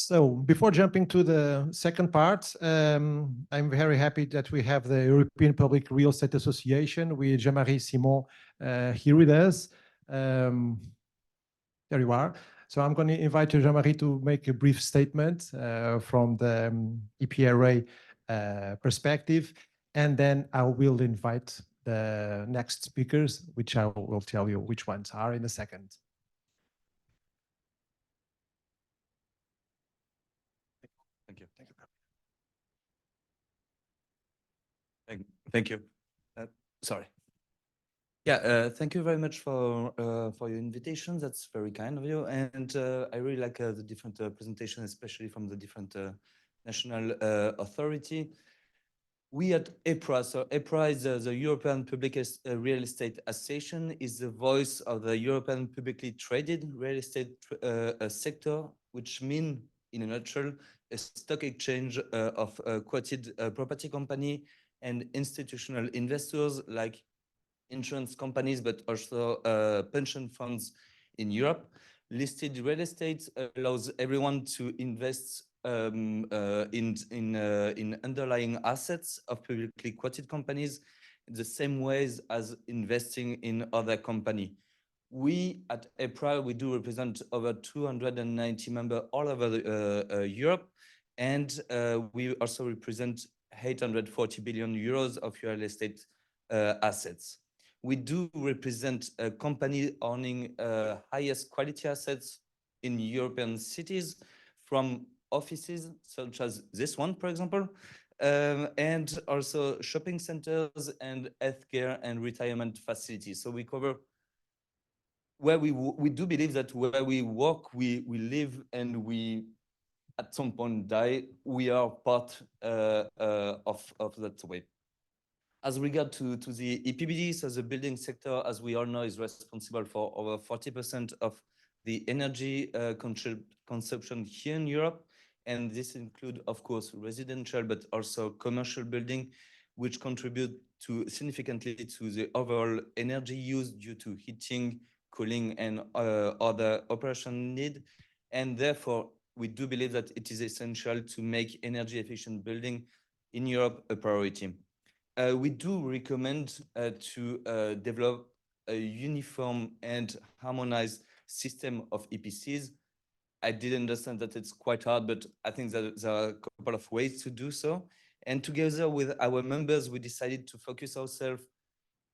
So before jumping to the second part, I'm very happy that we have the European Public Real Estate Association with Jean-Marie Simon here with us. There you are. So I'm going to invite Jean-Marie to make a brief statement from the EPRA perspective, and then I will invite the next speakers, which I will tell you which ones are in a second. Thank you. Thank you. Sorry. Yeah, thank you very much for your invitation. That's very kind of you. And I really like the different presentations, especially from the different national authority. We at EPRA, so EPRA is the European Public Real Estate Association, is the voice of the European publicly traded real estate sector, which means, in a nutshell, a stock exchange of quoted property company and institutional investors like insurance companies, but also pension funds in Europe. Listed real estate allows everyone to invest in underlying assets of publicly quoted companies the same ways as investing in other company. We at EPRA, we do represent over 290 members all over Europe, and we also represent 840 billion euros of real estate assets. We do represent a company owning highest quality assets in European cities, from offices such as this one, for example, and also shopping centers and healthcare and retirement facilities. So we cover where we do believe that where we work, we live, and we at some point die. We are part of that way. As regard to the EPBD, so the building sector, as we all know, is responsible for over 40% of the energy consumption here in Europe. And this includes, of course, residential, but also commercial building, which contribute significantly to the overall energy use due to heating, cooling, and other operation need. And therefore, we do believe that it is essential to make energy efficient building in Europe a priority. We do recommend to develop a uniform and harmonized system of EPCs. I did understand that it's quite hard, but I think that there are a couple of ways to do so. And together with our members, we decided to focus ourselves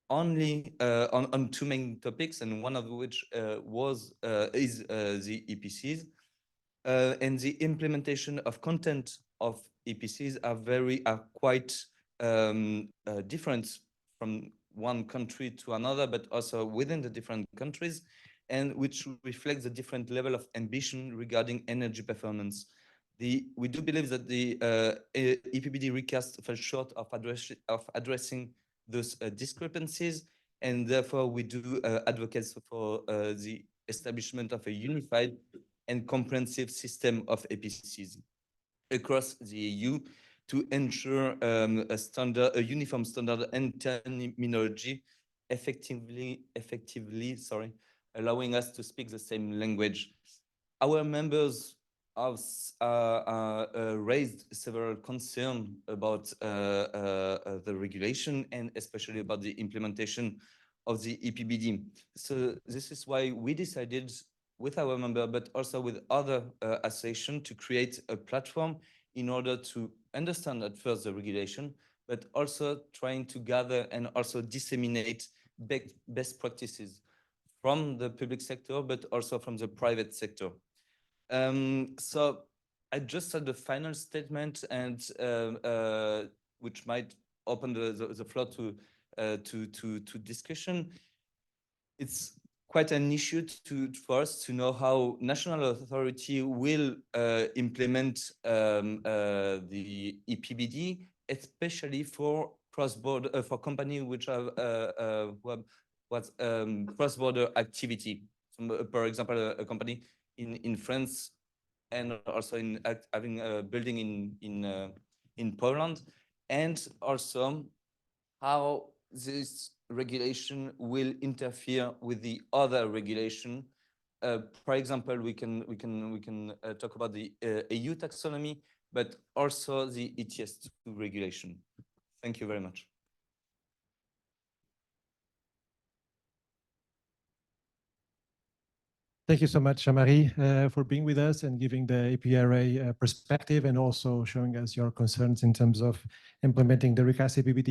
only on two main topics, and one of which is the EPCs. And the implementation of content of EPCs are quite different from one country to another, but also within the different countries, and which reflects the different level of ambition regarding energy performance. We do believe that the EPBD recast fell short of addressing those discrepancies, and therefore we do advocate for the establishment of a unified and comprehensive system of EPCs across the EU to ensure a uniform standard and terminology, effectively, allowing us to speak the same language. Our members have raised several concerns about the regulation and especially about the implementation of the EPBD. So this is why we decided with our member, but also with other associations, to create a platform in order to understand at first the regulation, but also trying to gather and also disseminate best practices from the public sector, but also from the private sector. So I just said the final statement, and which might open the floor to discussion. It's quite an issue for us to know how national authority will implement the EPBD, especially for cross-border, for companies which have cross-border activity. So, for example, a company in France, and also having a building in Poland, and also how this regulation will interfere with the other regulation For example, we can talk about the EU taxonomy, but also the ETS2 regulation. Thank you very much. Thank you so much, Jean-Marie, for being with us and giving the EPRA perspective and also showing us your concerns in terms of implementing the recast EPBD